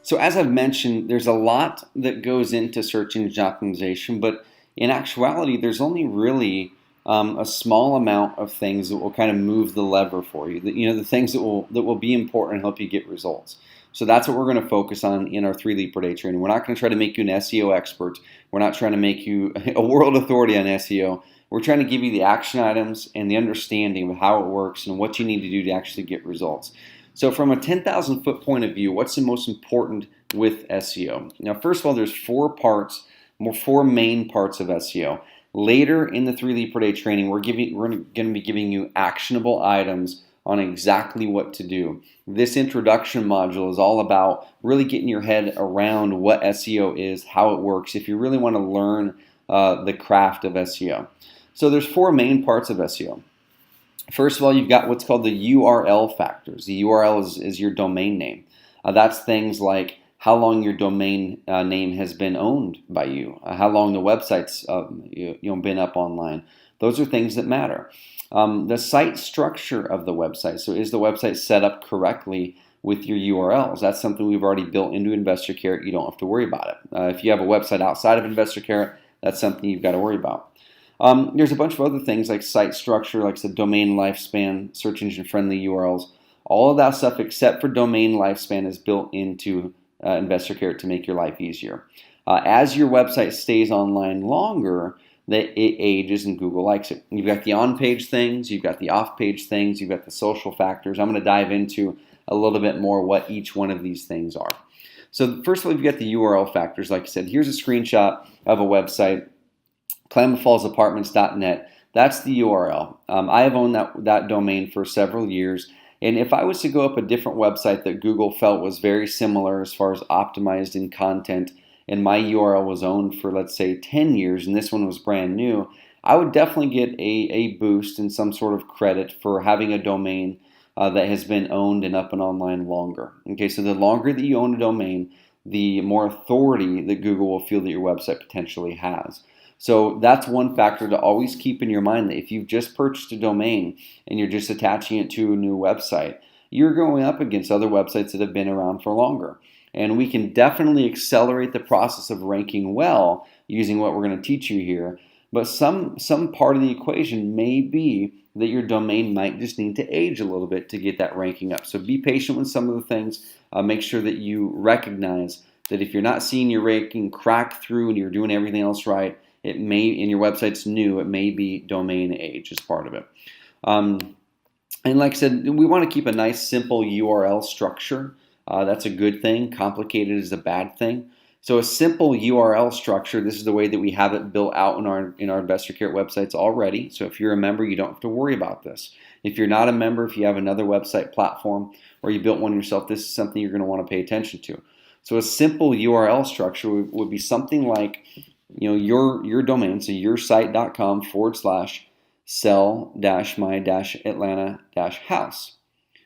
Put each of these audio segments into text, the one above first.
So as I've mentioned, there's a lot that goes into search engine optimization, but in actuality, there's only really a small amount of things that will kind of move the lever for you. The things that will be important and help you get results. So that's what we're going to focus on in our 3 lead per day training. We're not going to try to make you an SEO expert. We're not trying to make you a world authority on SEO. We're trying to give you the action items and the understanding of how it works and what you need to do to actually get results. So from a 10,000 foot point of view, what's the most important with SEO? Now, first of all, there's four main parts of SEO. Later in the 3 lead per day training, we're going to be giving you actionable items on exactly what to do. This introduction module is all about really getting your head around what SEO is, how it works, if you really want to learn the craft of SEO. So there's four main parts of SEO. First of all, you've got what's called the URL factors. The URL is your domain name. That's things like how long your domain name has been owned by you, how long the website's been up online. Those are things that matter. The site structure of the website. So is the website set up correctly with your URLs? That's something we've already built into InvestorCarrot. You don't have to worry about it. If you have a website outside of InvestorCarrot, that's something you've got to worry about. There's a bunch of other things like site structure, like the domain lifespan, search engine friendly URLs. All of that stuff except for domain lifespan is built into InvestorCarrot to make your life easier. As your website stays online longer, that it ages and Google likes it. You've got the on-page things, you've got the off-page things, you've got the social factors. I'm going to dive into a little bit more what each one of these things are. So first of all, you've got the URL factors. Like I said, here's a screenshot of a website, KlamathFallsApartments.net. That's the URL. I have owned that domain for several years. And if I was to go up a different website that Google felt was very similar as far as optimized in content, and my URL was owned for, let's say, 10 years, and this one was brand new, I would definitely get a boost and some sort of credit for having a domain that has been owned and up and online longer. Okay, so the longer that you own a domain, the more authority that Google will feel that your website potentially has. So that's one factor to always keep in your mind, that if you've just purchased a domain and you're just attaching it to a new website, you're going up against other websites that have been around for longer. And we can definitely accelerate the process of ranking well using what we're going to teach you here. But some part of the equation may be that your domain might just need to age a little bit to get that ranking up. So be patient with some of the things. Make sure that you recognize that if you're not seeing your ranking crack through and you're doing everything else right, it may, and your website's new, it may be domain age as part of it. And like I said, we want to keep a nice simple URL structure. That's a good thing. Complicated is a bad thing. So a simple URL structure, this is the way that we have it built out in our InvestorCarrot websites already. So if you're a member, you don't have to worry about this. If you're not a member, if you have another website platform or you built one yourself, this is something you're going to want to pay attention to. So a simple URL structure would be something like, your domain, so yoursite.com/sell-my-atlanta-house,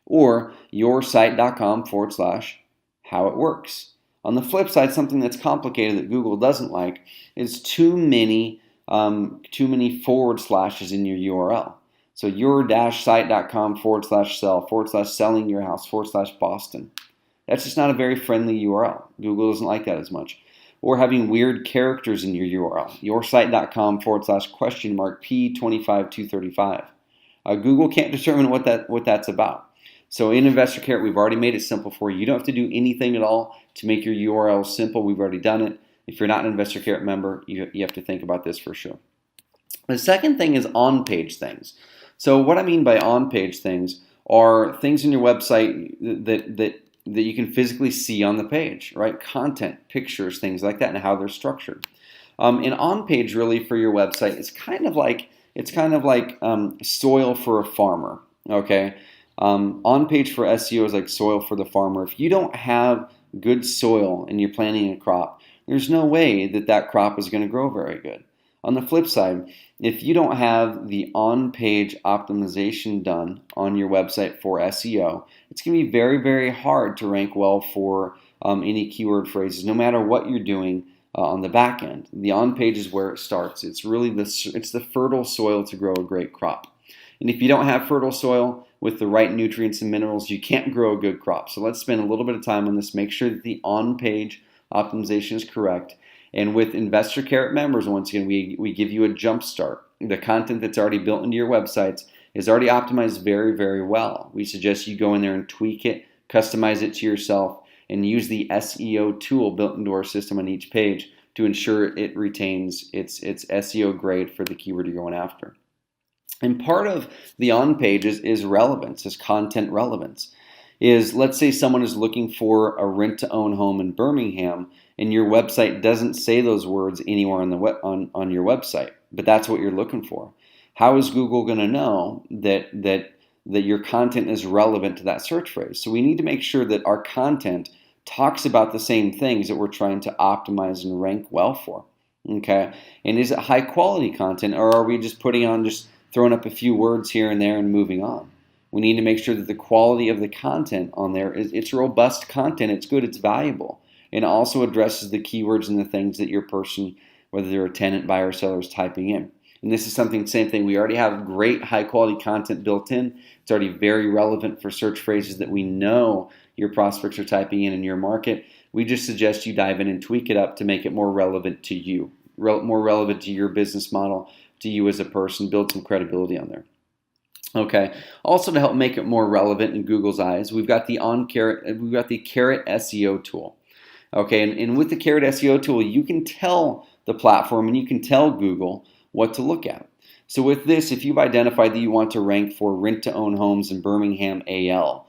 or yoursite.com/howitworks. On the flip side, something that's complicated that Google doesn't like is too many forward slashes in your URL. So your-site.com/sell/selling your house/Boston. That's just not a very friendly URL. Google doesn't like that as much. Or having weird characters in your URL. yoursite.com/P25235. Google can't determine what that's about. So in InvestorCarrot, we've already made it simple for you. You don't have to do anything at all to make your URL simple. We've already done it. If you're not an InvestorCarrot member, you have to think about this for sure. The second thing is on-page things. So what I mean by on-page things are things in your website that you can physically see on the page, right? Content, pictures, things like that, and how they're structured. And on-page really for your website is kind of like soil for a farmer. Okay, on-page for SEO is like soil for the farmer. If you don't have good soil and you're planting a crop, there's no way that crop is going to grow very good. On the flip side, if you don't have the on-page optimization done on your website for SEO, it's going to be very, very hard to rank well for any keyword phrases, no matter what you're doing on the back end. The on-page is where it starts. It's really the fertile soil to grow a great crop. And if you don't have fertile soil with the right nutrients and minerals, you can't grow a good crop. So let's spend a little bit of time on this. Make sure that the on-page optimization is correct. And with InvestorCarrot members, once again, we give you a jump start. The content that's already built into your websites is already optimized very, very well. We suggest you go in there and tweak it, customize it to yourself, and use the SEO tool built into our system on each page to ensure it retains its SEO grade for the keyword you're going after. And part of the on page is relevance, is content relevance. Let's say someone is looking for a rent-to-own home in Birmingham, and your website doesn't say those words anywhere on your website, but that's what you're looking for. How is Google going to know that your content is relevant to that search phrase? So we need to make sure that our content talks about the same things that we're trying to optimize and rank well for. Okay, and is it high quality content, or are we just throwing up a few words here and there and moving on? We need to make sure that the quality of the content on there it's robust content, it's good, it's valuable, and also addresses the keywords and the things that your person, whether they're a tenant, buyer, or seller, is typing in. And this is same thing, we already have great high quality content built in. It's already very relevant for search phrases that we know your prospects are typing in your market. We just suggest you dive in and tweak it up to make it more relevant to you, more relevant to your business model, to you as a person, build some credibility on there. Okay. Also, to help make it more relevant in Google's eyes, we've got the Carrot SEO tool. Okay, and with the Carrot SEO tool, you can tell the platform and you can tell Google what to look at. So with this, if you've identified that you want to rank for rent-to-own homes in Birmingham, AL,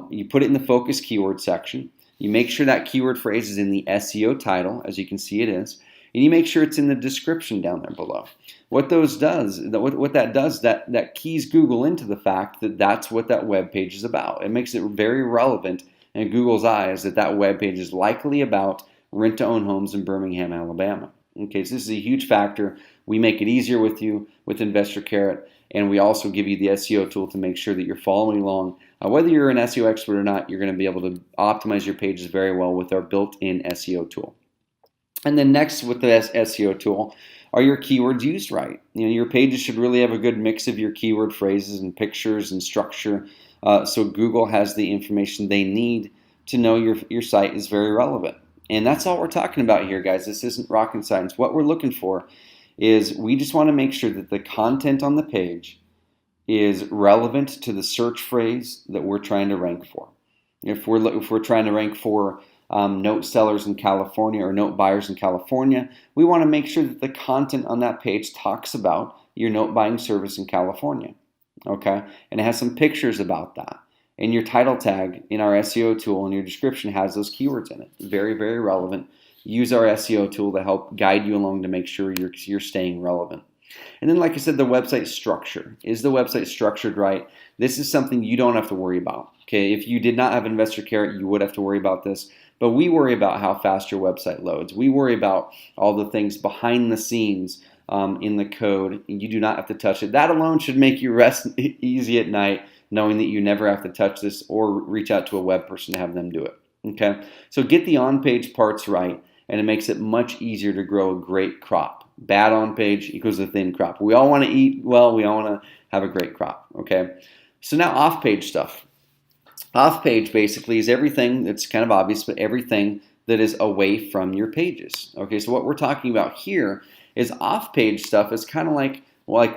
you put it in the focus keyword section. You make sure that keyword phrase is in the SEO title, as you can see it is, and you make sure it's in the description down there below. What that does, that keys Google into the fact that that's what that web page is about. It makes it very relevant in Google's eyes that web page is likely about rent-to-own homes in Birmingham, Alabama. Okay, so this is a huge factor. We make it easier with you with InvestorCarrot, and we also give you the SEO tool to make sure that you're following along. Whether you're an SEO expert or not, you're going to be able to optimize your pages very well with our built-in SEO tool. And then next with the SEO tool, are your keywords used right? Your pages should really have a good mix of your keyword phrases and pictures and structure, so Google has the information they need to know your site is very relevant. And that's all we're talking about here, guys. This isn't rocket science. What we're looking for is we just want to make sure that the content on the page is relevant to the search phrase that we're trying to rank for. If we're trying to rank for note sellers in California or note buyers in California, we want to make sure that the content on that page talks about your note buying service in California. Okay, and it has some pictures about that. And your title tag in our SEO tool and your description has those keywords in it. Very, very relevant. Use our SEO tool to help guide you along to make sure you're staying relevant. And then, like I said, the website structure. Is the website structured right? This is something you don't have to worry about. Okay, if you did not have InvestorCarrot, you would have to worry about this. But we worry about how fast your website loads. We worry about all the things behind the scenes in the code. You do not have to touch it. That alone should make you rest easy at night, knowing that you never have to touch this or reach out to a web person to have them do it. Okay, so get the on-page parts right, and it makes it much easier to grow a great crop. Bad on-page equals a thin crop. We all want to eat well. We all want to have a great crop. Okay, so now off-page stuff. Off-page basically is everything that's kind of obvious, but everything that is away from your pages. Okay, so what we're talking about here is off-page stuff is kind of like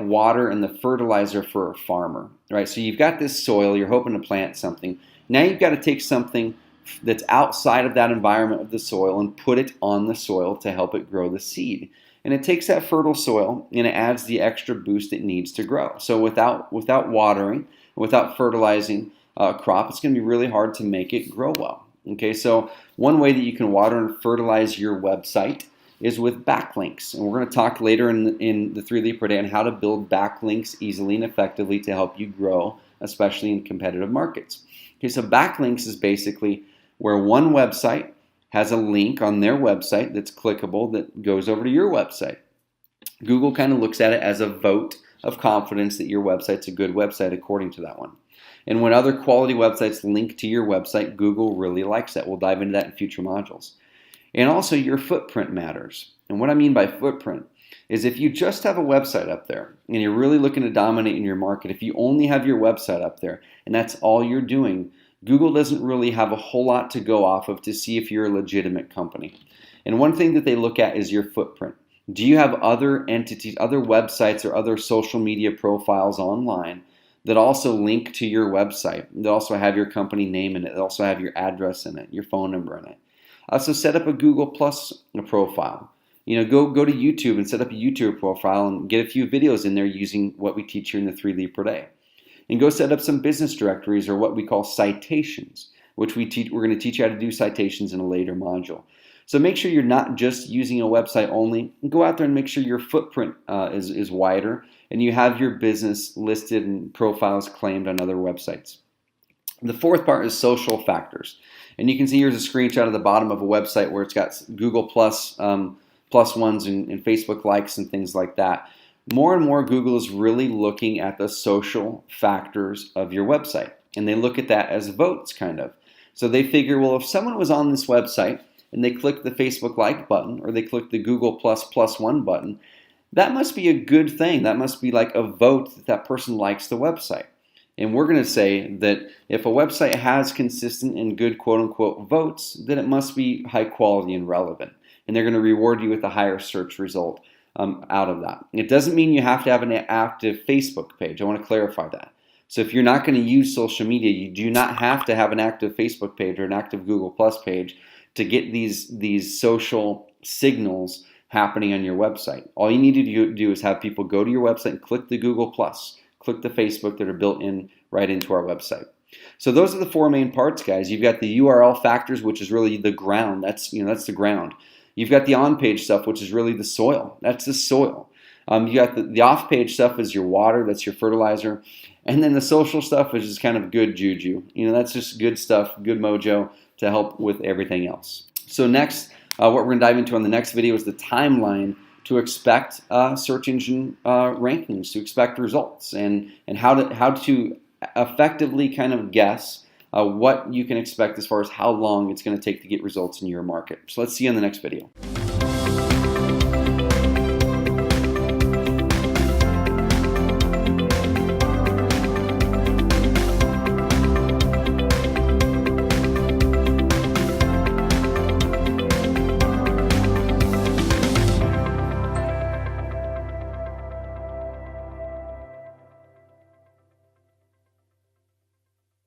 water and the fertilizer for a farmer, right? So you've got this soil, you're hoping to plant something. Now you've got to take something that's outside of that environment of the soil and put it on the soil to help it grow the seed. And it takes that fertile soil and it adds the extra boost it needs to grow. So without watering, without fertilizing a crop, it's going to be really hard to make it grow well. Okay, so one way that you can water and fertilize your website is with backlinks. And we're going to talk later in the 3 Lead per Day on how to build backlinks easily and effectively to help you grow, especially in competitive markets. Okay, so backlinks is basically where one website has a link on their website that's clickable that goes over to your website. Google kind of looks at it as a vote of confidence that your website's a good website according to that one. And when other quality websites link to your website, Google really likes that. We'll dive into that in future modules. And also your footprint matters. And what I mean by footprint is if you just have a website up there and you're really looking to dominate in your market, if you only have your website up there and that's all you're doing, Google doesn't really have a whole lot to go off of to see if you're a legitimate company. And one thing that they look at is your footprint. Do you have other entities, other websites, or other social media profiles online that also link to your website, that also have your company name in it, that also have your address in it, your phone number in it? So set up a Google Plus profile. Go to YouTube and set up a YouTube profile and get a few videos in there using what we teach here in the 3 Lead Per Day. And go set up some business directories, or what we call citations, which we're going to teach you how to do citations in a later module. So make sure you're not just using a website only. Go out there and make sure your footprint is wider and you have your business listed and profiles claimed on other websites. The fourth part is social factors. And you can see here's a screenshot of the bottom of a website where it's got Google Plus, plus ones and Facebook likes and things like that. More and more, Google is really looking at the social factors of your website. And they look at that as votes, kind of. So they figure, well, if someone was on this website and they clicked the Facebook like button, or they clicked the Google plus one button, that must be a good thing. That must be like a vote that that person likes the website. And we're going to say that if a website has consistent and good quote-unquote votes, then it must be high quality and relevant. And they're going to reward you with a higher search result out of that. It doesn't mean you have to have an active Facebook page. I want to clarify that. So if you're not going to use social media, you do not have to have an active Facebook page or an active Google Plus page to get these social signals happening on your website. All you need to do is have people go to your website and click the Google Plus, click the Facebook that are built in right into our website. So those are the 4 main parts, guys. You've got the URL factors, which is really the ground. That's the ground. You've got the on-page stuff, which is really the soil. That's the soil. You got the off-page stuff is your water. That's your fertilizer. And then the social stuff is just kind of good juju. That's just good stuff, good mojo to help with everything else. So next, what we're going to dive into on the next video is the timeline to expect search engine rankings, to expect results, and how to effectively kind of guess what you can expect as far as how long it's going to take to get results in your market. So let's see you in the next video.